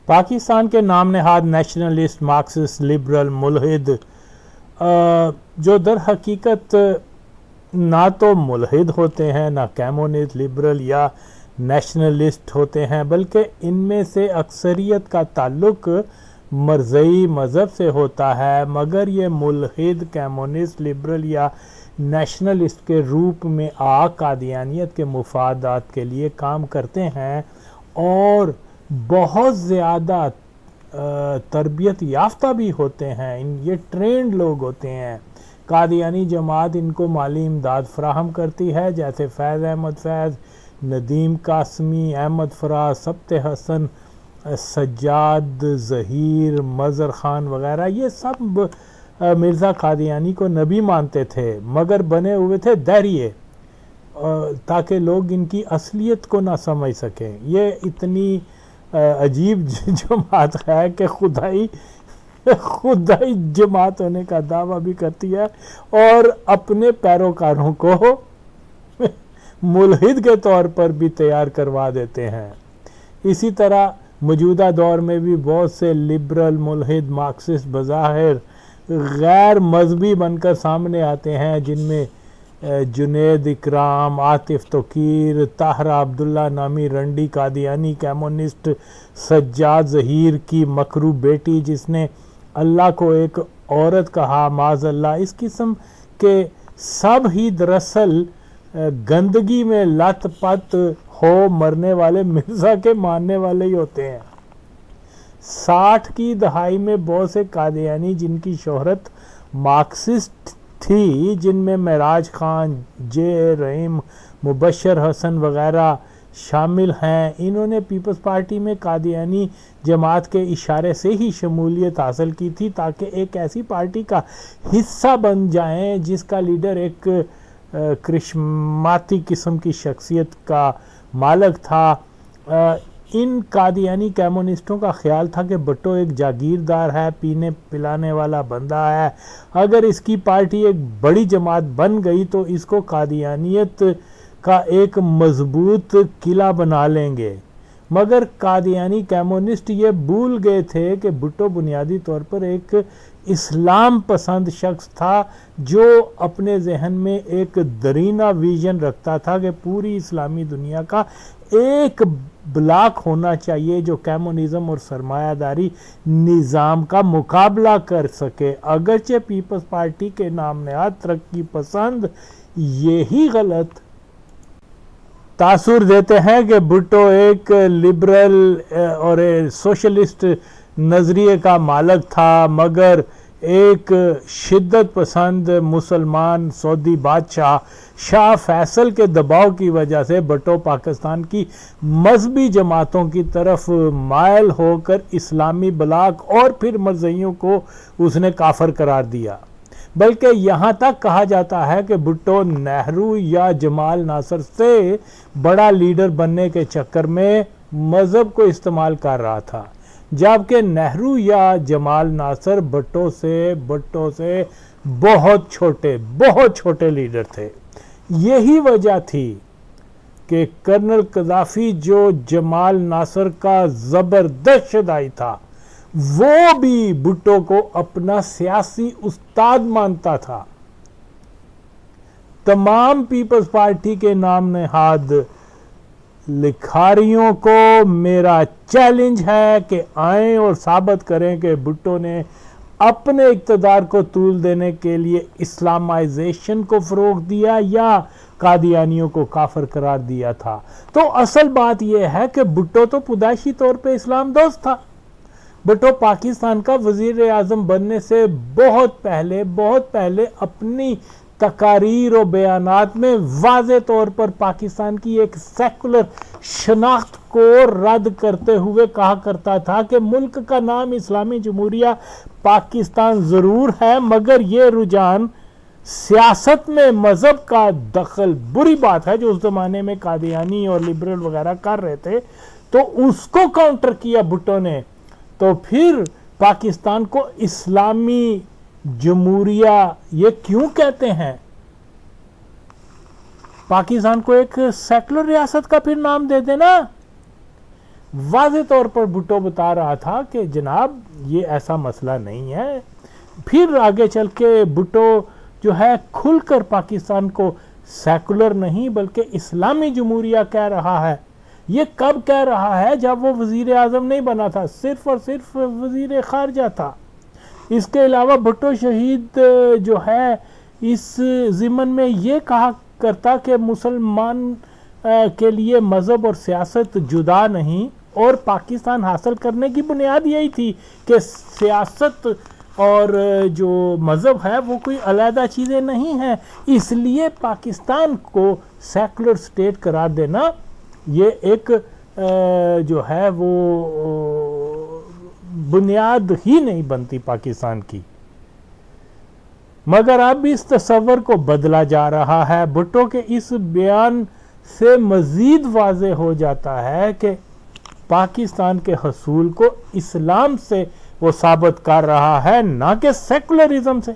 پاکستان کے نام نہاد نیشنلسٹ، مارکسسٹ، لبرل، ملحد جو در حقیقت نہ تو ملحد ہوتے ہیں، نہ کمیونسٹ، لبرل یا نیشنلسٹ ہوتے ہیں، بلکہ ان میں سے اکثریت کا تعلق مرزئی مذہب سے ہوتا ہے، مگر یہ ملحد، کمیونسٹ، لبرل یا نیشنلسٹ کے روپ میں قادیانیت کے مفادات کے لیے کام کرتے ہیں اور بہت زیادہ تربیت یافتہ بھی ہوتے ہیں، یہ ٹرینڈ لوگ ہوتے ہیں۔ قادیانی جماعت ان کو مالی امداد فراہم کرتی ہے، جیسے فیض احمد فیض، ندیم قاسمی، احمد فراز، سبت حسن، سجاد ظہیر، مظہر خان وغیرہ، یہ سب مرزا قادیانی کو نبی مانتے تھے، مگر بنے ہوئے تھے دہریے تاکہ لوگ ان کی اصلیت کو نہ سمجھ سکیں۔ یہ اتنی عجیب جماعت ہے کہ خدائی جماعت ہونے کا دعویٰ بھی کرتی ہے اور اپنے پیروکاروں کو ملحد کے طور پر بھی تیار کروا دیتے ہیں۔ اسی طرح موجودہ دور میں بھی بہت سے لبرل، ملحد، مارکسسٹ بظاہر غیر مذہبی بن کر سامنے آتے ہیں، جن میں جنید اکرام، عاطف توقیر، طاہرہ عبداللہ نامی رنڈی قادیانی کمیونسٹ، سجاد ظہیر کی مکروہ بیٹی جس نے اللہ کو ایک عورت کہا، معاذ اللہ۔ اس قسم کے سب ہی دراصل گندگی میں لت پت ہو مرنے والے مرزا کے ماننے والے ہی ہوتے ہیں۔ 60 کی دہائی میں بہت سے قادیانی جن کی شہرت مارکسسٹ تھی، جن میں معراج خان، جے رحیم، مبشر حسن وغیرہ شامل ہیں، انہوں نے پیپلز پارٹی میں قادیانی جماعت کے اشارے سے ہی شمولیت حاصل کی تھی تاکہ ایک ایسی پارٹی کا حصہ بن جائیں جس کا لیڈر ایک کرشماتی قسم کی شخصیت کا مالک تھا۔ ان قادیانی کمیونسٹوں کا خیال تھا کہ بھٹو ایک جاگیردار ہے، پینے پلانے والا بندہ ہے، اگر اس کی پارٹی ایک بڑی جماعت بن گئی تو اس کو قادیانیت کا ایک مضبوط قلعہ بنا لیں گے۔ مگر قادیانی کمیونسٹ یہ بھول گئے تھے کہ بھٹو بنیادی طور پر ایک اسلام پسند شخص تھا جو اپنے ذہن میں ایک درینہ ویژن رکھتا تھا کہ پوری اسلامی دنیا کا ایک بلاک ہونا چاہیے جو کمیونزم اور سرمایہ داری نظام کا مقابلہ کر سکے۔ اگرچہ پیپلز پارٹی کے نام نہاد ترقی پسند یہی غلط تاثر دیتے ہیں کہ بھٹو ایک لبرل اور سوشلسٹ نظریے کا مالک تھا، مگر ایک شدت پسند مسلمان سعودی بادشاہ شاہ فیصل کے دباؤ کی وجہ سے بھٹو پاکستان کی مذہبی جماعتوں کی طرف مائل ہو کر اسلامی بلاک اور پھر مرزائیوں کو اس نے کافر قرار دیا۔ بلکہ یہاں تک کہا جاتا ہے کہ بھٹو نہرو یا جمال ناصر سے بڑا لیڈر بننے کے چکر میں مذہب کو استعمال کر رہا تھا، جبکہ نہرو یا جمال ناصر بھٹو سے بہت چھوٹے لیڈر تھے۔ یہی وجہ تھی کہ کرنل قذافی جو جمال ناصر کا زبردست شدائی تھا، وہ بھی بھٹو کو اپنا سیاسی استاد مانتا تھا۔ تمام پیپلز پارٹی کے نام نہاد لکھاریوں کو میرا چیلنج ہے کہ آئیں اور ثابت کریں کہ بھٹو نے اپنے اقتدار کو طول دینے کے لیے اسلامائزیشن کو فروغ دیا یا قادیانیوں کو کافر قرار دیا تھا۔ تو اصل بات یہ ہے کہ بھٹو تو پیدائشی طور پہ اسلام دوست تھا۔ بھٹو پاکستان کا وزیر اعظم بننے سے بہت پہلے اپنی تقاریر و بیانات میں واضح طور پر پاکستان کی ایک سیکولر شناخت کو رد کرتے ہوئے کہا کرتا تھا کہ ملک کا نام اسلامی جمہوریہ پاکستان ضرور ہے، مگر یہ رجحان سیاست میں مذہب کا دخل بری بات ہے جو اس زمانے میں قادیانی اور لبرل وغیرہ کر رہے تھے، تو اس کو کاؤنٹر کیا بھٹو نے۔ تو پھر پاکستان کو اسلامی جمہوریہ یہ کیوں کہتے ہیں؟ پاکستان کو ایک سیکولر ریاست کا پھر نام دے دینا۔ واضح طور پر بھٹو بتا رہا تھا کہ جناب یہ ایسا مسئلہ نہیں ہے. پھر آگے چل کے بھٹو جو ہے کھل کر پاکستان کو سیکولر نہیں بلکہ اسلامی جمہوریہ کہہ رہا ہے. یہ کب کہہ رہا ہے؟ جب وہ وزیر اعظم نہیں بنا تھا، صرف اور صرف وزیر خارجہ تھا. اس کے علاوہ بھٹو شہید جو ہے اس ضمن میں یہ کہا کرتا کہ مسلمان کے لیے مذہب اور سیاست جدا نہیں، اور پاکستان حاصل کرنے کی بنیاد یہی تھی کہ سیاست اور جو مذہب ہے وہ کوئی علیحدہ چیزیں نہیں ہیں. اس لیے پاکستان کو سیکولر سٹیٹ قرار دینا یہ ایک جو ہے وہ بنیاد ہی نہیں بنتی پاکستان کی. مگر اب اس تصور کو بدلا جا رہا ہے. بھٹو کے اس بیان سے مزید واضح ہو جاتا ہے کہ پاکستان کے حصول کو اسلام سے وہ ثابت کر رہا ہے، نہ کہ سیکولرزم سے.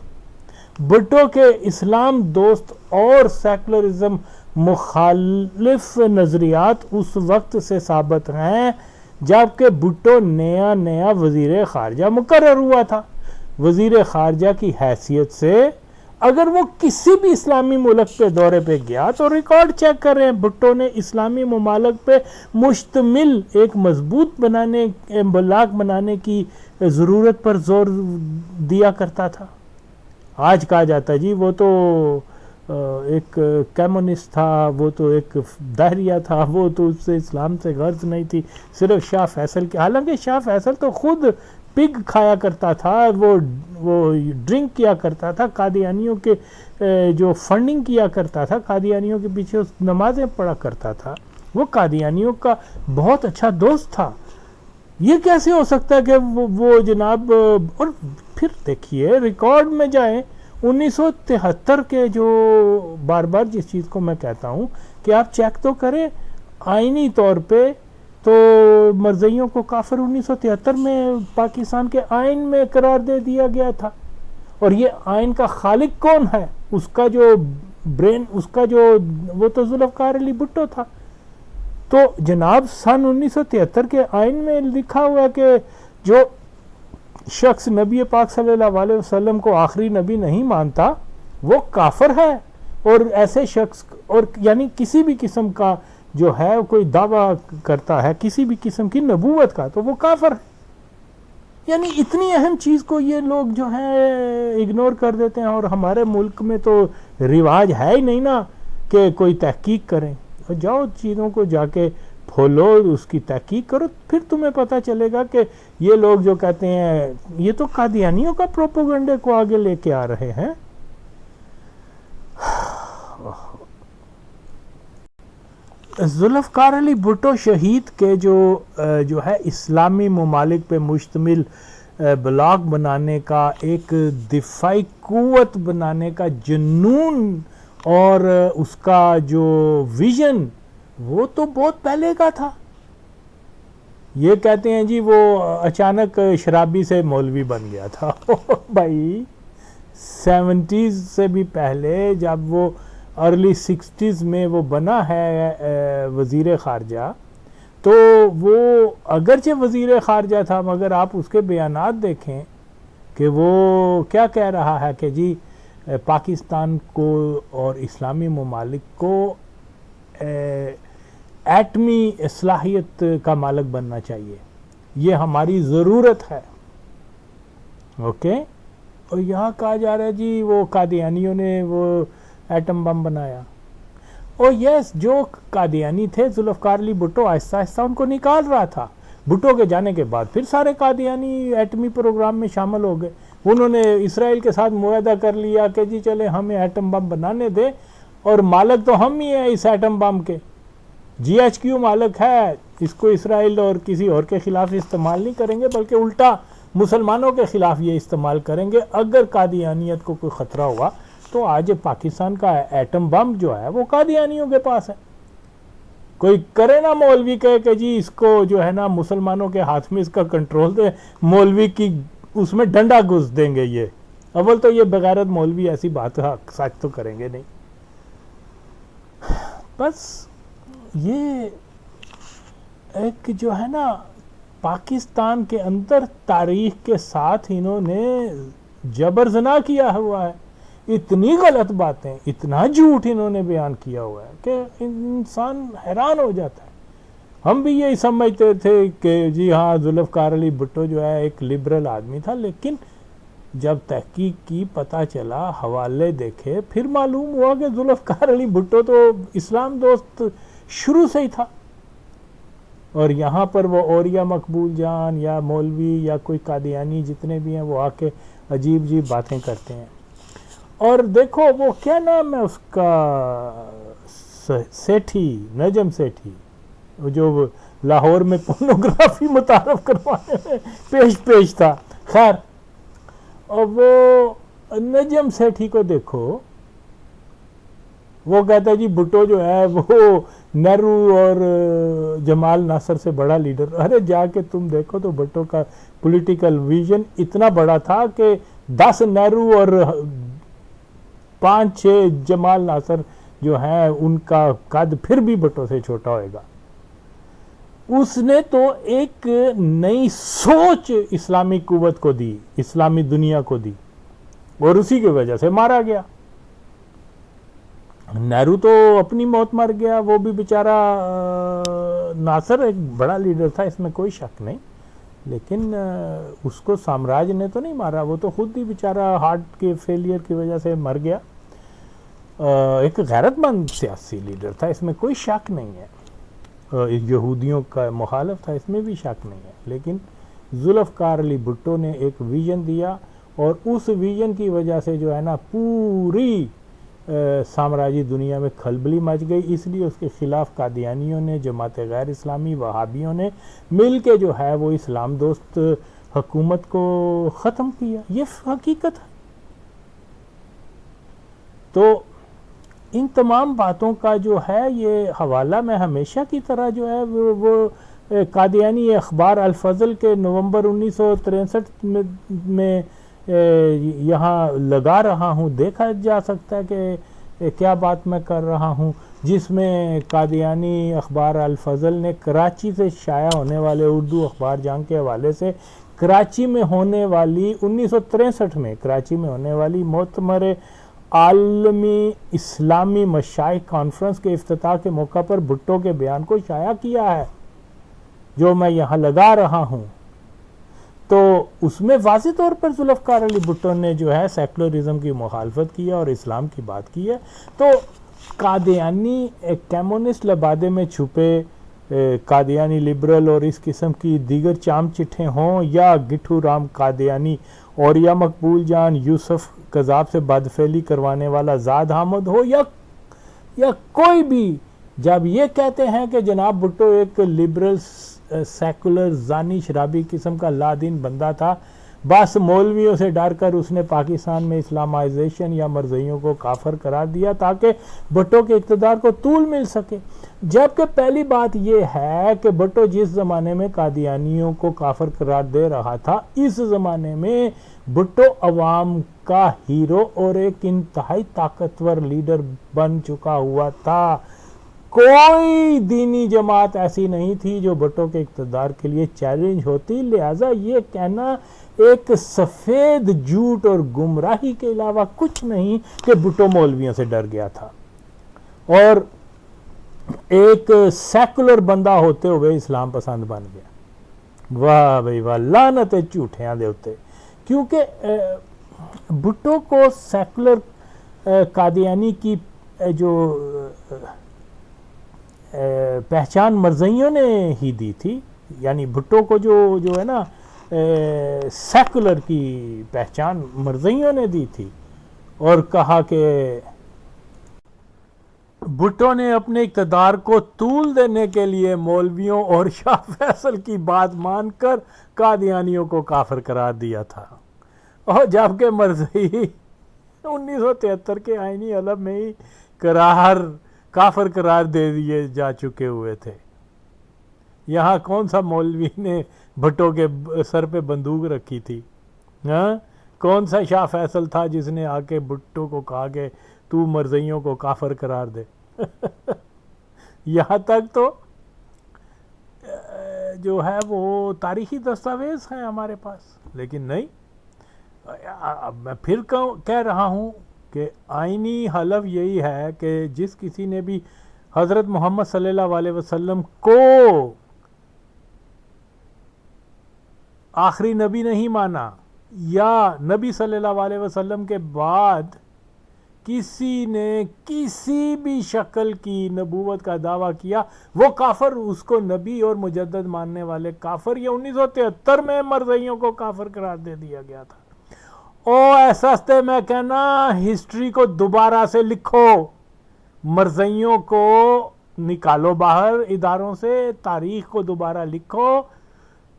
بھٹو کے اسلام دوست اور سیکولرزم مخالف نظریات اس وقت سے ثابت ہیں جبکہ بھٹو نیا وزیر خارجہ مقرر ہوا تھا. وزیر خارجہ کی حیثیت سے اگر وہ کسی بھی اسلامی ملک پہ دورے پہ گیا تو ریکارڈ چیک کر رہے ہیں، بھٹو نے اسلامی ممالک پہ مشتمل ایک مضبوط بلاک بنانے کی ضرورت پر زور دیا کرتا تھا. آج کہا جاتا ہے جی وہ تو ایک کمیونسٹ تھا، وہ تو ایک داہریہ تھا، وہ تو اس سے اسلام سے غرض نہیں تھی، صرف شاہ فیصل کی. حالانکہ شاہ فیصل تو خود پگ کھایا کرتا تھا، وہ ڈرنک کیا کرتا تھا، قادیانیوں کے جو فنڈنگ کیا کرتا تھا، قادیانیوں کے پیچھے نمازیں پڑھا کرتا تھا، وہ قادیانیوں کا بہت اچھا دوست تھا. یہ کیسے ہو سکتا ہے کہ وہ جناب. اور پھر دیکھیے ریکارڈ میں جائیں 1973 کے جو بار بار جس چیز کو میں کہتا ہوں کہ آپ چیک تو کریں آئینی طور پہ تو مرزائیوں کو کافر 1973 میں پاکستان کے آئین میں قرار دے دیا گیا تھا. اور یہ آئین کا خالق کون ہے؟ اس کا جو برین، اس کا جو وہ تو ذوالفقار علی بھٹو تھا. تو جناب سن 1973 کے آئین میں لکھا ہوا کہ جو شخص نبی پاک صلی اللہ علیہ وسلم کو آخری نبی نہیں مانتا وہ کافر ہے، اور ایسے شخص اور یعنی کسی بھی قسم کا جو ہے کوئی دعویٰ کرتا ہے کسی بھی قسم کی نبوت کا تو وہ کافر ہے. یعنی اتنی اہم چیز کو یہ لوگ جو ہے اگنور کر دیتے ہیں. اور ہمارے ملک میں تو رواج ہے ہی نہیں نا کہ کوئی تحقیق کریں. جاؤ چیزوں کو جا کے کھولو، اس کی تحقیق کرو، پھر تمہیں پتہ چلے گا کہ یہ لوگ جو کہتے ہیں یہ تو قادیانیوں کا پروپیگنڈے کو آگے لے کے آ رہے ہیں. ذوالفقار علی بھٹو شہید کے جو ہے اسلامی ممالک پہ مشتمل بلاک بنانے کا، ایک دفاعی قوت بنانے کا جنون اور اس کا جو ویژن وہ تو بہت پہلے کا تھا. یہ کہتے ہیں جی وہ اچانک شرابی سے مولوی بن گیا تھا. بھائی 70s سے بھی پہلے جب وہ ارلی 60s میں وہ بنا ہے وزیر خارجہ، تو وہ اگرچہ وزیر خارجہ تھا مگر آپ اس کے بیانات دیکھیں کہ وہ کیا کہہ رہا ہے کہ جی پاکستان کو اور اسلامی ممالک کو ایٹمی صلاحیت کا مالک بننا چاہیے، یہ ہماری ضرورت ہے. اوکے. اور یہاں کہا جا رہا ہے جی وہ قادیانیوں نے وہ ایٹم بم بنایا. اور یس جو قادیانی تھے ذوالفقار علی بھٹو آہستہ آہستہ ان کو نکال رہا تھا. بھٹو کے جانے کے بعد پھر سارے قادیانی ایٹمی پروگرام میں شامل ہو گئے. انہوں نے اسرائیل کے ساتھ معاہدہ کر لیا کہ جی چلے ہمیں ایٹم بم بنانے دے، اور مالک تو ہم ہی ہیں اس ایٹم بم کے. GHQ مالک ہے، اس کو اسرائیل اور کسی اور کے خلاف استعمال نہیں کریں گے بلکہ الٹا مسلمانوں کے خلاف یہ استعمال کریں گے. اگر قادیانیت کو کوئی خطرہ ہوا تو آج پاکستان کا ایٹم بم جو ہے وہ قادیانیوں کے پاس ہے. کوئی کرے نا مولوی کہے کہ جی اس کو جو ہے نا مسلمانوں کے ہاتھ میں اس کا کنٹرول دے، مولوی کی اس میں ڈنڈا گھس دیں گے. یہ اول تو یہ بغیرت مولوی ایسی بات سچ تو کریں گے نہیں. بس یہ ایک جو ہے نا پاکستان کے اندر تاریخ کے ساتھ انہوں نے جبر زنا کیا ہوا ہے، اتنی غلط باتیں، اتنا جھوٹ انہوں نے بیان کیا ہوا ہے کہ انسان حیران ہو جاتا ہے۔ ہم بھی یہی سمجھتے تھے کہ جی ہاں ذوالفقار علی بھٹو جو ہے ایک لبرل آدمی تھا، لیکن جب تحقیق کی پتہ چلا، حوالے دیکھے، پھر معلوم ہوا کہ ذوالفقار علی بھٹو تو اسلام دوست شروع سے ہی تھا، اور یہاں پر وہ اوریا مقبول جان یا مولوی یا کوئی قادیانی جتنے بھی ہیں وہ آ کے عجیب عجیب باتیں کرتے ہیں۔ اور دیکھو وہ کیا نام ہے اس کا، سیٹھی، نجم سیٹھی، جو لاہور میں پورنوگرافی متعارف کروانے میں پیش تھا، خیر، اور وہ نجم سیٹھی کو دیکھو، وہ کہتا ہے جی بھٹو جو ہے وہ نہرو اور جمال ناصر سے بڑا لیڈر۔ ارے جا کے تم دیکھو تو بھٹو کا پولیٹیکل ویژن اتنا بڑا تھا کہ 10 نہرو اور 5-6 جمال ناصر جو ہیں ان کا قد پھر بھی بھٹو سے چھوٹا ہوئے گا۔ اس نے تو ایک نئی سوچ اسلامی قوت کو دی، اسلامی دنیا کو دی، اور اسی کی وجہ سے مارا گیا۔ نہرو تو اپنی موت مر گیا، وہ بھی بیچارہ، ناصر ایک بڑا لیڈر تھا، اس میں کوئی شک نہیں، لیکن اس کو سامراج نے تو نہیں مارا، وہ تو خود ہی بیچارہ ہارٹ کے فیلئر کی وجہ سے مر گیا۔ ایک غیرت مند سیاسی لیڈر تھا، اس میں کوئی شک نہیں ہے، یہودیوں کا مخالف تھا، اس میں بھی شک نہیں ہے، لیکن ذوالفقار علی بھٹو نے ایک ویژن دیا، اور اس ویژن کی وجہ سے جو ہے نا پوری سامراجی دنیا میں کھلبلی مچ گئی۔ اس لیے اس کے خلاف قادیانیوں نے، جماعت غیر اسلامی، وہابیوں نے مل کے جو ہے وہ اسلام دوست حکومت کو ختم کیا، یہ حقیقت ہے۔ تو ان تمام باتوں کا جو ہے یہ حوالہ میں ہمیشہ کی طرح جو ہے وہ قادیانی اخبار الفضل کے نومبر 1963 میں یہاں لگا رہا ہوں، دیکھا جا سکتا ہے کہ کیا بات میں کر رہا ہوں، جس میں قادیانی اخبار الفضل نے کراچی سے شائع ہونے والے اردو اخبار جنگ کے حوالے سے کراچی میں ہونے والی 1963 میں کراچی میں ہونے والی مؤتمر عالمی اسلامی مشائخ کانفرنس کے افتتاح کے موقع پر بھٹو کے بیان کو شائع کیا ہے، جو میں یہاں لگا رہا ہوں۔ تو اس میں واضح طور پر ذوالفقار علی بھٹو نے جو ہے سیکولرزم کی مخالفت کی ہے اور اسلام کی بات کی ہے۔ تو قادیانی کمیونسٹ لبادے میں چھپے قادیانی لبرل اور اس قسم کی دیگر چام چٹھیں ہوں، یا گٹھو رام قادیانی، اوریا مقبول جان، یوسف قذاب سے بدفعلی کروانے والا زاد حامد ہو، یا کوئی بھی، جب یہ کہتے ہیں کہ جناب بھٹو ایک لبرل سیکولر زانی شرابی قسم کا لا دین بندہ تھا، بس مولویوں سے ڈر کر اس نے پاکستان میں اسلامائزیشن یا مرزائیوں کو کافر قرار دیا تاکہ بھٹو کے اقتدار کو طول مل سکے۔ جبکہ پہلی بات یہ ہے کہ بھٹو جس زمانے میں قادیانیوں کو کافر قرار دے رہا تھا، اس زمانے میں بھٹو عوام کا ہیرو اور ایک انتہائی طاقتور لیڈر بن چکا ہوا تھا۔ کوئی دینی جماعت ایسی نہیں تھی جو بھٹو کے اقتدار کے لیے چیلنج ہوتی، لہٰذا یہ کہنا ایک سفید جھوٹ اور گمراہی کے علاوہ کچھ نہیں کہ بھٹو مولویوں سے ڈر گیا تھا اور ایک سیکولر بندہ ہوتے ہوئے اسلام پسند بن گیا۔ واہ بھائی واہ، لعنت ہے جھوٹیاں دے اوتے، کیونکہ بھٹو کو سیکولر قادیانی کی جو پہچان مرزائیوں نے ہی دی تھی، یعنی بھٹو کو جو ہے نا سیکولر کی پہچان مرزائیوں نے دی تھی، اور کہا کہ بھٹو نے اپنے اقتدار کو طول دینے کے لیے مولویوں اور شاہ فیصل کی بات مان کر قادیانیوں کو کافر قرار دیا تھا، اور جبکہ مرزائی 1973 کے آئینی حلب میں ہی کافر قرار دے دیے جا چکے ہوئے تھے۔ یہاں کون سا مولوی نے بھٹو کے سر پہ بندوق رکھی تھی؟ کون سا شاہ فیصل تھا جس نے آ کے بھٹو کو کہا کہ تو مرزائیوں کو کافر قرار دے؟ یہاں تک تو جو ہے وہ تاریخی دستاویز ہیں ہمارے پاس، لیکن نہیں. میں پھر کہہ رہا ہوں کہ آئینی حلف یہی ہے کہ جس کسی نے بھی حضرت محمد صلی اللہ علیہ وسلم کو آخری نبی نہیں مانا، یا نبی صلی اللہ علیہ وسلم کے بعد کسی نے کسی بھی شکل کی نبوت کا دعویٰ کیا، وہ کافر، اس کو نبی اور مجدد ماننے والے کافر. یہ 1973 میں مرزائیوں کو کافر قرار دے دیا گیا تھا. او ایسا میں کہنا ہسٹری کو دوبارہ سے لکھو، مرزائیوں کو نکالو باہر اداروں سے، تاریخ کو دوبارہ لکھو،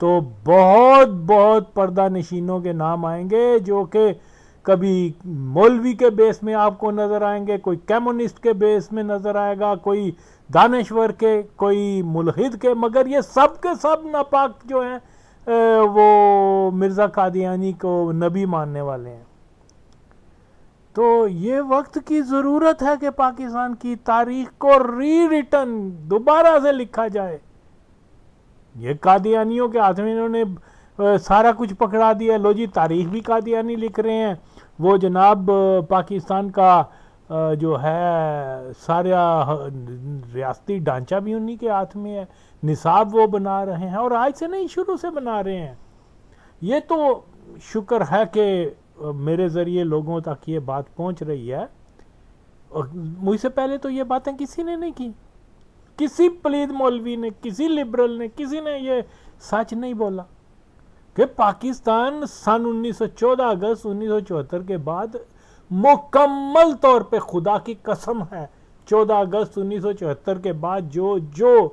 تو بہت بہت پردہ نشینوں کے نام آئیں گے جو کہ کبھی مولوی کے بیس میں آپ کو نظر آئیں گے، کوئی کمیونسٹ کے بیس میں نظر آئے گا، کوئی دانشور کے، کوئی ملحد کے، مگر یہ سب کے سب ناپاک جو ہیں وہ مرزا قادیانی کو نبی ماننے والے ہیں. تو یہ وقت کی ضرورت ہے کہ پاکستان کی تاریخ کو ری ریٹن دوبارہ سے لکھا جائے. یہ قادیانیوں کے ہاتھ میں انہوں نے سارا کچھ پکڑا دیا. لو جی تاریخ بھی قادیانی لکھ رہے ہیں، وہ جناب پاکستان کا جو ہے سارا ریاستی ڈھانچہ بھی انہی کے ہاتھ میں ہے، نصاب وہ بنا رہے ہیں، اور آج سے نہیں شروع سے بنا رہے ہیں. یہ تو شکر ہے کہ میرے ذریعے لوگوں تک یہ بات پہنچ رہی ہے، اور مجھ سے پہلے تو یہ باتیں کسی نے نہیں کی. کسی پلید مولوی نے، کسی لبرل نے، کسی نے یہ سچ نہیں بولا کہ پاکستان سن 1914 اگست 1974 کے بعد مکمل طور پہ، خدا کی قسم ہے، 14 اگست 1974 کے بعد جو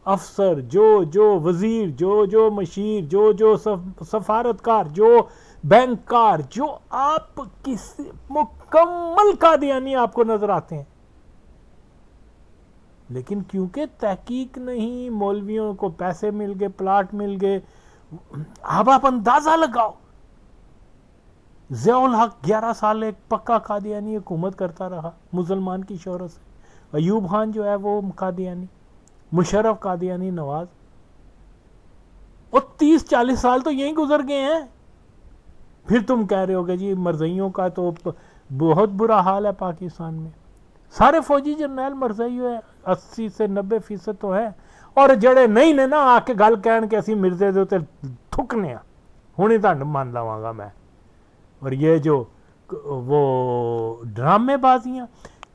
افسر، جو وزیر، جو مشیر، جو سفارتکار، جو بینکار، جو آپ کسی مکمل قادیانی آپ کو نظر آتے ہیں. لیکن کیونکہ تحقیق نہیں، مولویوں کو پیسے مل گئے، پلاٹ مل گئے. اب آپ اندازہ لگاؤ، ضیاء الحق 11 سال ایک پکا قادیانی حکومت کرتا رہا مسلمان کی شہرت سے. ایوب خان جو ہے وہ قادیانی، مشرف قادیانی، نواز، اور 30-40 سال تو یہیں گزر گئے ہیں. پھر تم کہہ رہے ہو کہ جی مرزائیوں کا تو بہت برا حال ہے پاکستان میں. سارے فوجی جرنیل مرزائی ہوئے، 80 سے 90% تو ہے، اور جڑے نہیں نے نا آ کے گل کہن کہ اسی مرزے دے تے تھکنے ہوں تھانوں مان لواں گا میں. اور یہ جو وہ ڈرامے بازیاں،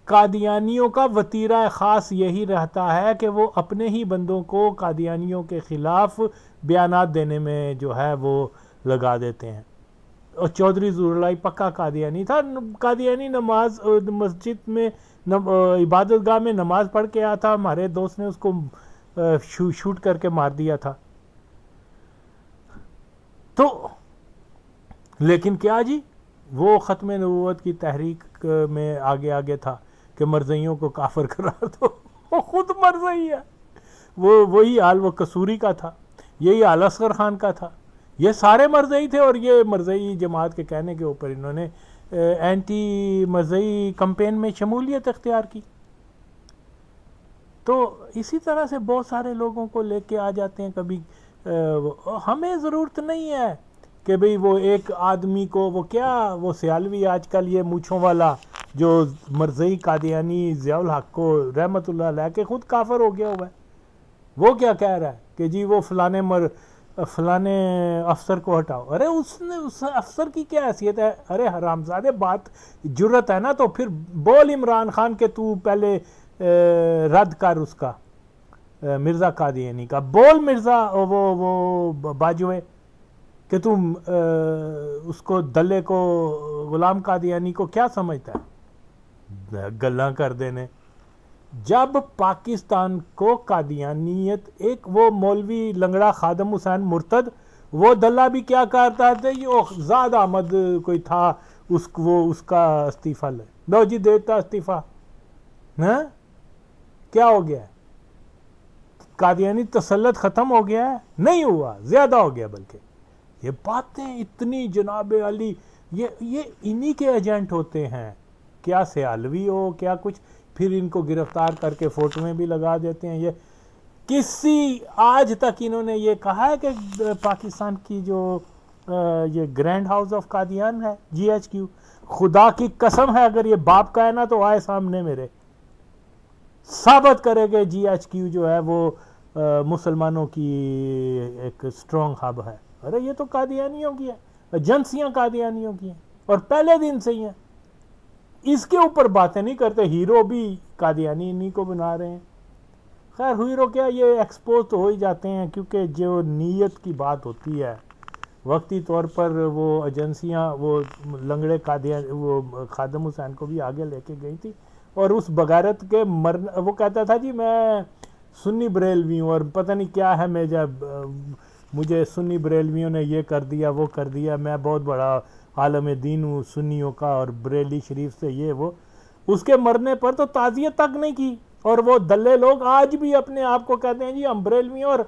قادیانیوں کا وتیرہ خاص یہی رہتا ہے کہ وہ اپنے ہی بندوں کو قادیانیوں کے خلاف بیانات دینے میں جو ہے وہ لگا دیتے ہیں. اور چودھری ظہور پکا قادیانی تھا. قادیانی نماز مسجد میں عبادت گاہ میں نماز پڑھ کے آیا تھا، ہمارے دوست نے اس کو شوٹ کر کے مار دیا تھا. تو لیکن کیا جی، وہ ختم نبوت کی تحریک میں آگے تھا کہ مرزائیوں کو کافر قرار دو. وہ خود مرزائی ہے. وہی حال وہ قصوری کا تھا، یہی حال اصغر خان کا تھا. یہ سارے مرزائی تھے، اور یہ مرزائی جماعت کے کہنے کے اوپر انہوں نے اینٹی مرزائی کمپین میں شمولیت اختیار کی. تو اسی طرح سے بہت سارے لوگوں کو لے کے آ جاتے ہیں. کبھی ہمیں ضرورت نہیں ہے کہ بھئی وہ ایک آدمی کو، وہ سیالوی آج کل یہ مونچھوں والا جو مرزائی قادیانی ضیاء الحق کو رحمت اللہ علیہ کے خود کافر ہو گیا ہوا ہے، وہ کیا کہہ رہا ہے کہ جی وہ فلانے افسر کو ہٹاؤ. ارے اس افسر کی کیا حیثیت ہے؟ ارے حرامزادے، بات جرت ہے نا تو پھر بول عمران خان کہ تو پہلے رد کر اس کا مرزا قادیانی کا. بول مرزا وہ باجوے کہ تم اس کو دلے کو غلام قادیانی کو کیا سمجھتا ہے؟ گلاں کر دینے. جب پاکستان کو قادیانیت، ایک وہ مولوی لنگڑا خادم حسین مرتد، وہ دلہ بھی کیا کرتا تھا، یہ زاد احمد کوئی تھا، اس کا استعفیٰ لے دو جی، دیتا استعفیٰ. کیا ہو گیا ہے؟ قادیانی تسلط ختم ہو گیا ہے؟ نہیں ہوا، زیادہ ہو گیا. بلکہ یہ باتیں اتنی جناب علی، یہ انہی کے ایجنٹ ہوتے ہیں. کیا سیالوی ہو، کیا کچھ، پھر ان کو گرفتار کر کے فوٹویں بھی لگا دیتے ہیں. کسی آج تک انہوں نے یہ کہا ہے کہ پاکستان کی جو یہ گرینڈ ہاؤس آف قادیان ہے جی ایچ کیو، خدا کی قسم ہے اگر یہ باپ کا ہے نا تو آئے سامنے میرے ثابت کرے کہ جی ایچ کیو جو ہے وہ مسلمانوں کی ایک سٹرونگ ہب ہے. ارے یہ تو قادیانیوں کی ہے، ایجنسیاں قادیانیوں کی ہیں اور پہلے دن سے ہی ہیں. اس کے اوپر باتیں نہیں کرتے. ہیرو بھی قادیانی انہی کو بنا رہے ہیں. خیر ہیرو کیا، یہ ایکسپوز تو ہو ہی جاتے ہیں کیونکہ جو نیت کی بات ہوتی ہے وقتی طور پر وہ ایجنسیاں وہ لنگڑے وہ خادم حسین کو بھی آگے لے کے گئی تھی اور اس بغیرت کے وہ کہتا تھا جی میں سنی بریلوی ہوں اور پتہ نہیں کیا ہے، میں جب مجھے سنی بریلویوں نے یہ کر دیا وہ کر دیا، میں بہت بڑا عالم دین ہوں سنیوں کا اور بریلی شریف سے یہ وہ. اس کے مرنے پر تو تعزیت تک نہیں کی اور وہ دلے لوگ آج بھی اپنے آپ کو کہتے ہیں جی ہم بریلوی اور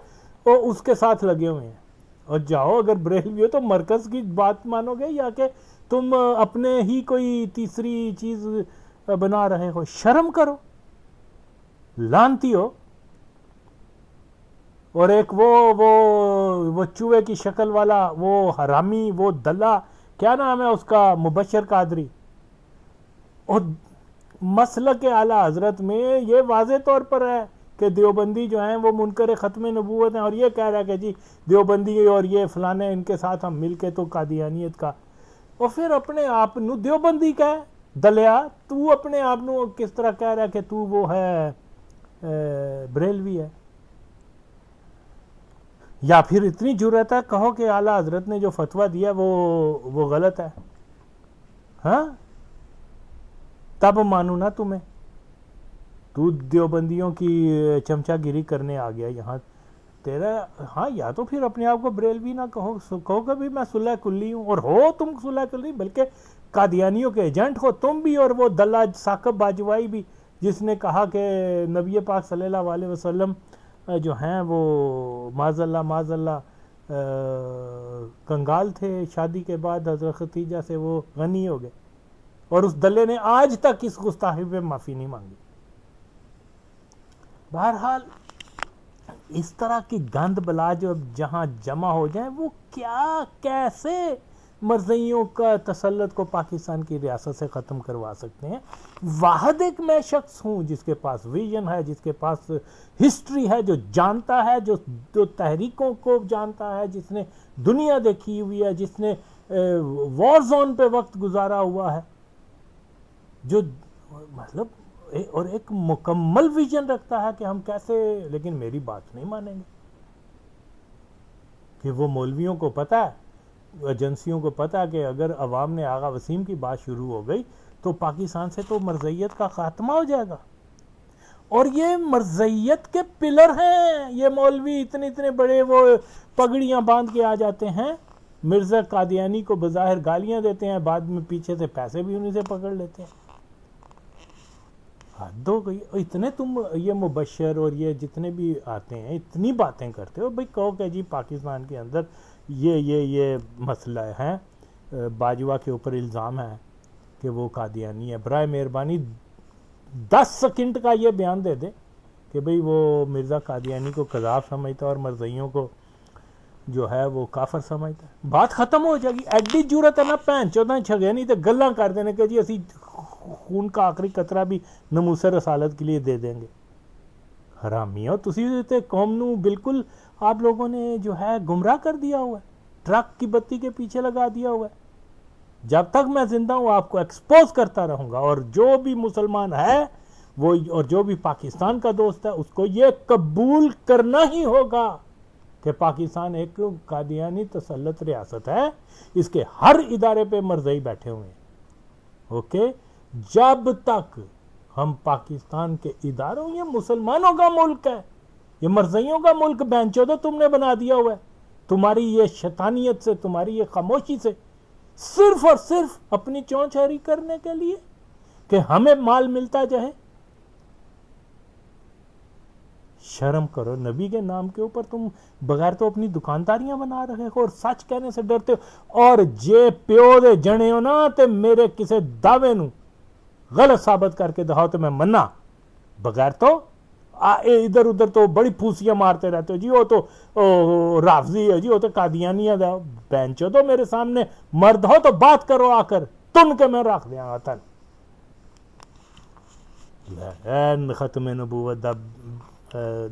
وہ اس کے ساتھ لگے ہوئے ہیں. اور جاؤ اگر بریلوی ہو تو مرکز کی بات مانو گے یا کہ تم اپنے ہی کوئی تیسری چیز بنا رہے ہو؟ شرم کرو، لانتی ہو. اور ایک وہ چوہے کی شکل والا وہ حرامی وہ دلہ کیا نام ہے اس کا، مبشر قادری، اور مسلک اعلیٰ حضرت میں یہ واضح طور پر ہے کہ دیوبندی جو ہیں وہ منکر ختم نبوت ہیں اور یہ کہہ رہا ہے کہ جی دیوبندی اور یہ فلانے ان کے ساتھ ہم مل کے تو قادیانیت کا، اور پھر اپنے آپ نو دیوبندی کہے دلیا. تو اپنے آپ نو کس طرح کہہ رہا ہے کہ تو وہ ہے بریلوی ہے؟ یا پھر اتنی جرأت ہے کہو کہ اعلیٰ حضرت نے جو فتویٰ دیا وہ غلط ہے. ہاں تب مانوں نا تمہیں. تو دیوبندیوں کی چمچہ گیری کرنے آ گیا یہاں تیرا. ہاں یا تو پھر اپنے آپ کو بریلوی نہ کہو کہ بھی میں صلح کلی ہوں، اور ہو تم صلح کلی بلکہ قادیانیوں کے ایجنٹ ہو تم بھی اور وہ دلہ ثاقب باجوائی بھی جس نے کہا کہ نبی پاک صلی اللہ علیہ وسلم جو ہیں وہ معاذ اللہ کنگال تھے، شادی کے بعد حضرت ختیجہ سے وہ غنی ہو گئے اور اس دلے نے آج تک اس گستاخی پہ معافی نہیں مانگی. بہرحال اس طرح کی گند بلا جو جہاں جمع ہو جائیں وہ کیا کیسے مرزائیوں کا تسلط کو پاکستان کی ریاست سے ختم کروا سکتے ہیں. واحد ایک میں شخص ہوں جس کے پاس ویژن ہے، جس کے پاس ہسٹری ہے، جو جانتا ہے، جو تحریکوں کو جانتا ہے، جس نے دنیا دیکھی ہوئی ہے، جس نے وار زون پہ وقت گزارا ہوا ہے، جو مطلب اور ایک مکمل ویژن رکھتا ہے کہ ہم کیسے. لیکن میری بات نہیں مانیں گے کہ وہ مولویوں کو پتہ ہے، ایجنسیوں کو پتا کہ اگر عوام نے آغا وسیم کی بات شروع ہو گئی تو پاکستان سے تو مرزائیت کا خاتمہ ہو جائے گا. اور یہ مرزائیت کے پلر ہیں یہ مولوی، اتنے بڑے وہ پگڑیاں باندھ کے آ جاتے ہیں، مرزا قادیانی کو بظاہر گالیاں دیتے ہیں، بعد میں پیچھے سے پیسے بھی انہیں سے پکڑ لیتے ہیں. حد ہو گئی. اتنے تم یہ مبشر اور یہ جتنے بھی آتے ہیں اتنی باتیں کرتے ہو. بھئی کہو کہ جی پاکستان کے اندر یہ مسئلہ ہے، باجوہ کے اوپر الزام ہے کہ وہ قادیانی ہے. برائے مہربانی 10 سیکنڈ کا یہ بیان دے دے کہ بھئی وہ مرزا قادیانی کو قذاب سمجھتا اور مرزائیوں کو جو ہے وہ کافر سمجھتا ہے، بات ختم ہو جائے گی. ایڈی جرت ہے نا پہن چودہ چھگے نہیں تو گلاں کر دینے کہ جی اسی خون کا آخری قطرہ بھی نموس رسالت کے لیے دے دیں گے. حرامیوں تسی تے قوم نو بالکل آپ لوگوں نے جو ہے گمراہ کر دیا ہوا ہے، ٹرک کی بتی کے پیچھے لگا دیا ہوا ہے. جب تک میں زندہ ہوں آپ کو ایکسپوز کرتا رہوں گا، اور جو بھی مسلمان ہے وہ اور جو بھی پاکستان کا دوست ہے اس کو یہ قبول کرنا ہی ہوگا کہ پاکستان ایک قادیانی تسلط ریاست ہے. اس کے ہر ادارے پہ مرزائی بیٹھے ہوئے ہیں. اوکے، جب تک ہم پاکستان کے اداروں، یہ مسلمانوں کا ملک ہے، یہ مرزائیوں کا ملک بینچودو تم نے بنا دیا ہوا ہے تمہاری یہ شیطانیت سے، تمہاری یہ خاموشی سے، صرف اور صرف اپنی چونچاری کرنے کے لیے کہ ہمیں مال ملتا جائے. شرم کرو. نبی کے نام کے اوپر تم بغیر تو اپنی دکانداریاں بنا رہے ہو اور سچ کہنے سے ڈرتے ہو، اور جے پیو دے جنے ہو نا تے میرے کسے دعوے نو غلط ثابت کر کے دکھاؤ تو میں منا، بغیر تو ادھر ادھر تو بڑی پھوسیاں مارتے رہتے ہو جی، وہ تو رافضی ہے جی، وہ تو قادیانی ہے، بینچو تو میرے سامنے مرد ہو تو بات کرو آ کر، تن کے میں رکھ دیا تن ختم نبوت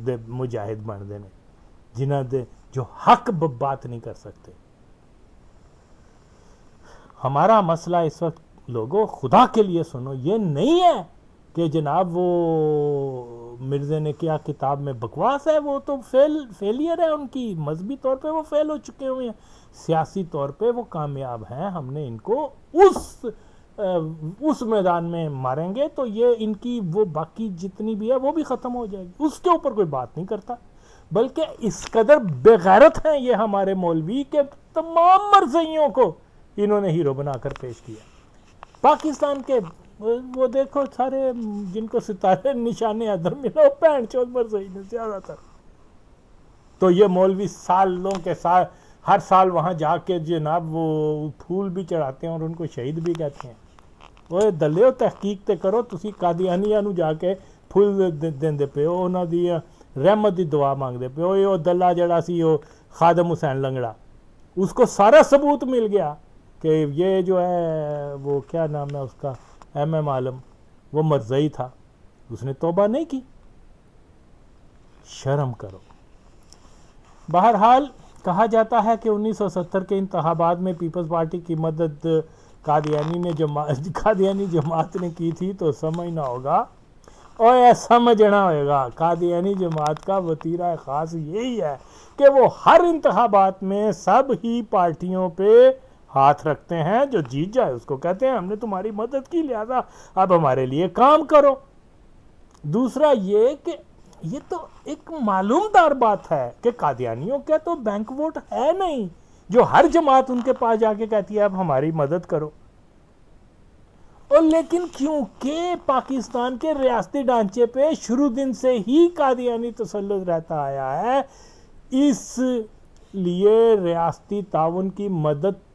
دے مجاہد بن دے جنہ دے جو حق بات نہیں کر سکتے. ہمارا مسئلہ اس وقت لوگوں خدا کے لیے سنو، یہ نہیں ہے کہ جناب وہ مرزا نے کیا کتاب میں بکواس ہے، وہ تو فیلئر ہے ان کی، مذہبی طور پہ وہ فیل ہو چکے ہوئے ہیں، سیاسی طور پہ وہ کامیاب ہیں. ہم نے ان کو اس میدان میں ماریں گے تو یہ ان کی وہ باقی جتنی بھی ہے وہ بھی ختم ہو جائے گی. اس کے اوپر کوئی بات نہیں کرتا، بلکہ اس قدر بے غیرت ہیں یہ ہمارے مولوی کہ تمام مرزائیوں کو انہوں نے ہیرو بنا کر پیش کیا. پاکستان کے وہ دیکھو سارے جن کو ستارے نشانے ادھر ملا وہ پہن چود مرزائی نے زیادہ تر. تو یہ مولوی سالوں کے سال ہر سال وہاں جا کے جناب وہ پھول بھی چڑھاتے ہیں اور ان کو شہید بھی کہتے ہیں. وہ دلیو تحقیق تے کرو، تسی قادیانیاں نو جا کے پھول دیندے پے ہو، انہاں دی رحمت دی دعا مانگدے پے ہو. یہ دلہ جڑا سی وہ خادم حسین لنگڑا، اس کو سارا ثبوت مل گیا کہ یہ جو ہے وہ کیا نام ہے اس کا، ایم عالم، وہ مرزائی تھا، اس نے توبہ نہیں کی. شرم کرو. بہرحال کہا جاتا ہے کہ 1970 کے انتخابات میں پیپلز پارٹی کی مدد قادیانی جماعت نے کی تھی، تو سمجھنا ہوگا اور سمجھنا ہوگا قادیانی جماعت کا وتیرہ خاص یہی ہے کہ وہ ہر انتخابات میں سب ہی پارٹیوں پہ ہاتھ رکھتے ہیں، جو جیت جائے اس کو کہتے ہیں ہم نے تمہاری مدد کی لہذا اب ہمارے لیے کام کرو. دوسرا یہ کہ یہ تو ایک معلوم دار بات ہے کہ قادیانیوں کے تو بینک ووٹ ہے نہیں جو ہر جماعت ان کے پاس جا کے کہتی ہے اب ہماری مدد کرو. اور لیکن کیونکہ پاکستان کے ریاستی ڈھانچے پہ شروع دن سے ہی قادیانی تسلط رہتا آیا ہے، اس لیے ریاستی تعاون کی مدد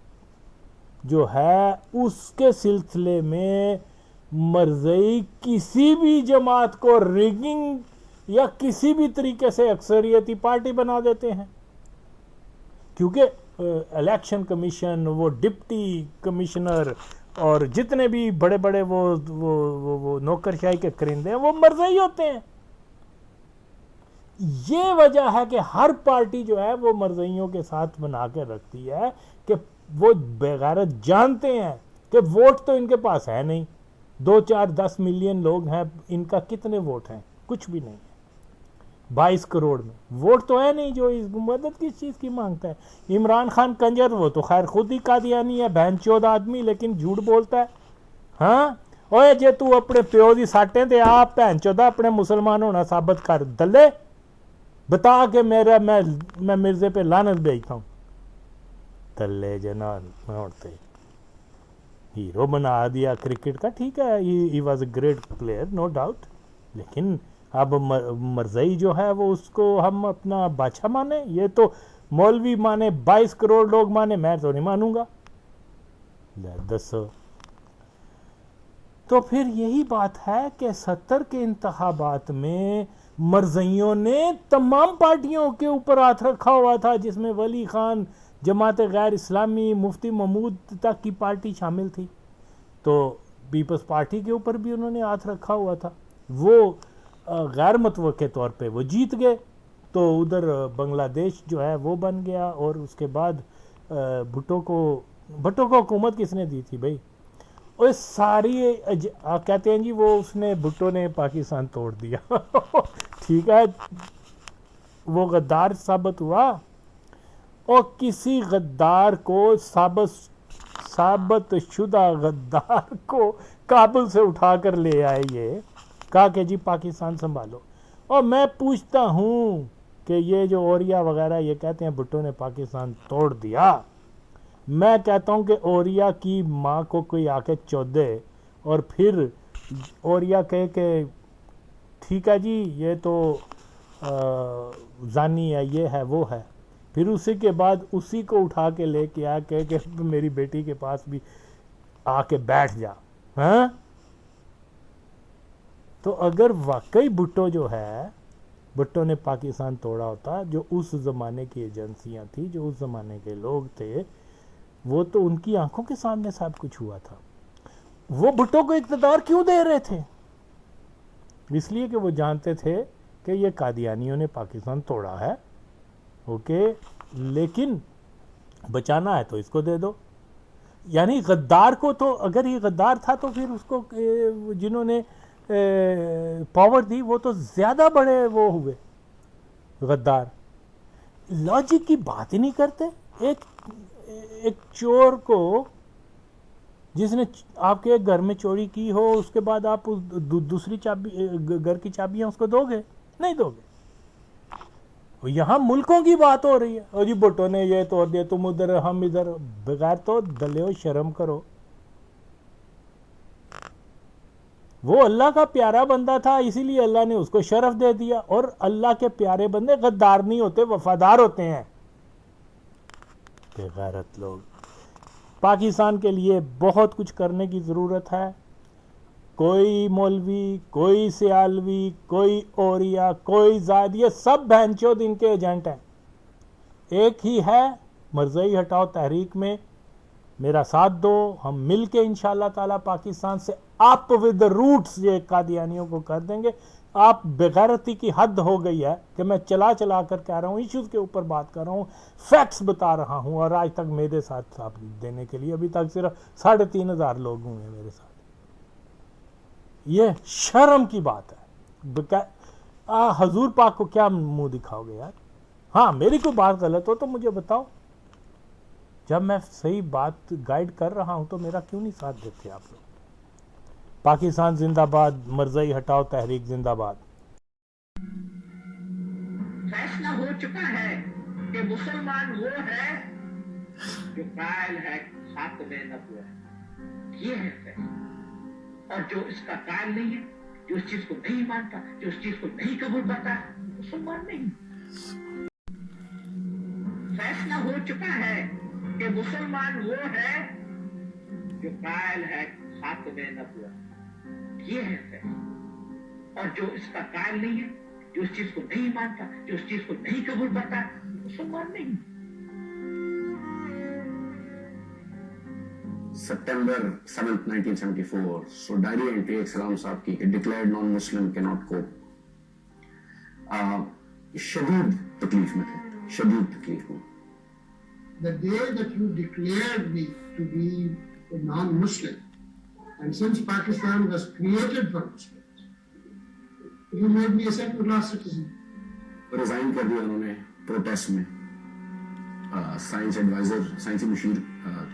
جو ہے اس کے سلسلے میں مرزائی کسی بھی جماعت کو ریگنگ یا کسی بھی طریقے سے اکثریتی پارٹی بنا دیتے ہیں. کیونکہ الیکشن کمیشن، وہ ڈپٹی کمشنر اور جتنے بھی بڑے بڑے وہ نوکرشاہی کے کرندے ہیں وہ مرزائی ہوتے ہیں. یہ وجہ ہے کہ ہر پارٹی جو ہے وہ مرزائیوں کے ساتھ بنا کے رکھتی ہے کہ وہ بغیرت جانتے ہیں کہ ووٹ تو ان کے پاس ہے نہیں، 2 4 10 ملین لوگ ہیں، ان کا کتنے ووٹ ہیں؟ کچھ بھی نہیں ہے. 22 کروڑ میں ووٹ تو ہے نہیں جو اس مدد کس چیز کی مانگتا ہے. عمران خان کنجر وہ تو خیر خود ہی قادیانی ہے، بہن چود آدمی، لیکن جھوٹ بولتا ہے. ہاں اوے جے تو اپنے پیو دی ساٹیں تے آپ بہن چودا اپنے مسلمان ہونا ثابت کر دلے، بتا کہ میں مرزے پہ لعنت بھیجتا ہوں. دلے جنان ہوتے ہیرو بنا دیا کرکٹ کا، ٹھیک ہے he was a great player no doubt, لیکن اب مرزائی جو ہے وہ اس کو ہم اپنا بادشاہ مانے؟ یہ تو مولوی مانے، 22 کروڑ لوگ مانے، میں تو نہیں مانوں گا. دسو. تو پھر یہی بات ہے کہ 70 کے انتخابات میں مرزائیوں نے تمام پارٹیوں کے اوپر ہاتھ رکھا ہوا تھا، جس میں ولی خان، جماعت غیر اسلامی، مفتی محمود تک کی پارٹی شامل تھی. تو پیپلز پارٹی کے اوپر بھی انہوں نے ہاتھ رکھا ہوا تھا. وہ غیر متوقع طور پہ وہ جیت گئے، تو ادھر بنگلہ دیش جو ہے وہ بن گیا. اور اس کے بعد بھٹو کو حکومت کس نے دی تھی بھائی؟ اور ساری کہتے ہیں جی وہ اس نے بھٹو نے پاکستان توڑ دیا. ٹھیک ہے وہ غدار ثابت ہوا، اور کسی غدار کو ثابت شدہ غدار کو کابل سے اٹھا کر لے آئے، یہ کہا کہ جی پاکستان سنبھالو. اور میں پوچھتا ہوں کہ یہ جو اوریا وغیرہ یہ کہتے ہیں بھٹو نے پاکستان توڑ دیا، میں کہتا ہوں کہ اوریا کی ماں کو کوئی آ کے چودے اور پھر اوریا کہے کہ ٹھیک ہے جی یہ تو زانی ہے، یہ ہے وہ ہے، پھر اسی کے بعد اسی کو اٹھا کے لے کے آ کہ میری بیٹی کے پاس بھی آ کے بیٹھ جا. ہاں تو اگر واقعی بھٹو جو ہے بھٹو نے پاکستان توڑا ہوتا، جو اس زمانے کی ایجنسیاں تھیں، جو اس زمانے کے لوگ تھے، وہ تو ان کی آنکھوں کے سامنے سب کچھ ہوا تھا. وہ بھٹو کو اقتدار کیوں دے رہے تھے؟ اس لیے کہ وہ جانتے تھے کہ یہ قادیانیوں نے پاکستان توڑا ہے، اوکے، لیکن بچانا ہے تو اس کو دے دو. یعنی غدار کو تو، اگر یہ غدار تھا تو پھر اس کو جنہوں نے پاور دی وہ تو زیادہ بڑے وہ ہوئے غدار. لاجک کی بات ہی نہیں کرتے. ایک چور کو، جس نے آپ کے گھر میں چوری کی ہو، اس کے بعد آپ دوسری چابی، گھر کی چابیاں اس کو دو گے؟ نہیں دو گے. یہاں ملکوں کی بات ہو رہی ہے، اور جی بھٹو نے یہ توڑ دیا، تم ادھر ہم ادھر. بغیر تو دلے ہو شرم کرو. وہ اللہ کا پیارا بندہ تھا، اسی لیے اللہ نے اس کو شرف دے دیا. اور اللہ کے پیارے بندے غدار نہیں ہوتے، وفادار ہوتے ہیں. بے غیرت لوگ. پاکستان کے لیے بہت کچھ کرنے کی ضرورت ہے. کوئی مولوی، کوئی سیالوی، کوئی اوریا، کوئی زائد، یہ سب بہنچود ان کے ایجنٹ ہیں. ایک ہی ہے، مرزائی ہٹاؤ تحریک میں میرا ساتھ دو، ہم مل کے انشاءاللہ تعالی پاکستان سے اپ ود روٹس یہ قادیانیوں کو کر دیں گے. آپ بغیرتی کی حد ہو گئی ہے کہ میں چلا کر کہہ رہا ہوں، ایشوز کے اوپر بات کر رہا ہوں، فیکٹس بتا رہا ہوں، اور آج تک میرے ساتھ دینے کے لیے ابھی تک صرف 3,500 لوگ ہوئے ہیں میرے ساتھ. یہ شرم کی بات ہے. حضور پاک کو کیا منہ دکھاؤ گے یار؟ ہاں میری کوئی بات غلط ہو تو مجھے بتاؤ. جب میں صحیح بات گائیڈ کر رہا ہوں تو میرا کیوں نہیں ساتھ دیتے آپ لوگ؟ پاکستان زندہ باد، مرزائی ہٹاؤ تحریک زندہ باد. فیصلہ ہو چکا ہے کہ مسلمان وہ ہے جو قائل ہے خاتم نبوت. یہ ہے فیصلہ. اور جو اس کا قائل نہیں ہے، جو اس چیز کو نہیں مانتا، جو اس چیز کو نہیں قبول کرتا، مسلمان نہیں. فیصلہ ہو چکا ہے کہ مسلمان وہ ہے جو قائل ہے خاتم نبوت. یہ ہے فیصلہ. اور جو اس کا قائل نہیں ہے، جو اس چیز کو نہیں مانتا، جو اس چیز کو نہیں قبول کرتا، مسلمان نہیں. September 7th, 1974, so diary entry ایک سلام صاحب کی کہ declared non-Muslim cannot cope. شدید تکلیف میں تھے، شدید تکلیف میں. The day that you declared me to be a non-Muslim, and since Pakistan was created for Muslims, you made me a second-class citizen. Resign کر دیا انہوں نے پروٹیسٹ میں. سائنس ایڈوائزر، سائنسی مشیر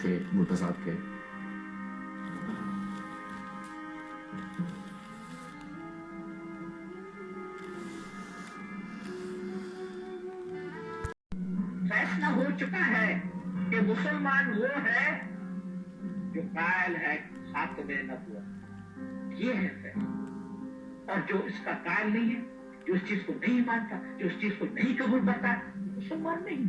تھے بھٹو صاحب کے. فیصلہ ہو چکا ہے کہ مسلمان وہ ہے جو قائل ہے خاتم نبوت. یہ ہے فیصلہ. اور جو اس کا قائل نہیں ہے، جو اس چیز کو نہیں مانتا، جو اس چیز کو نہیں قبول کرتا، مسلمان نہیں.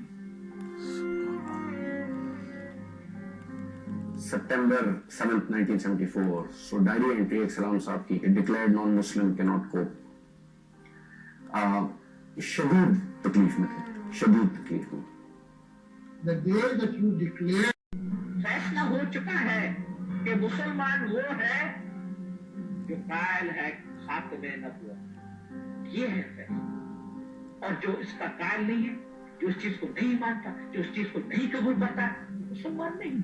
September 7th, 1974, so diary entry ایک سلام صاحب کی کہ declared non-Muslim cannot cope. شدید تکلیف میں تھے، شدید تکلیف میں. The day that you declared فیصلہ ہو چکا ہے کہ مسلمان وہ ہے جو قائل ہے خاتم نبوت. یہ ہے فیصلہ. اور جو اس کا قائل نہیں ہے، جو اس چیز کو نہیں مانتا، جو اس چیز کو نہیں قبول کرتا، مسلمان نہیں.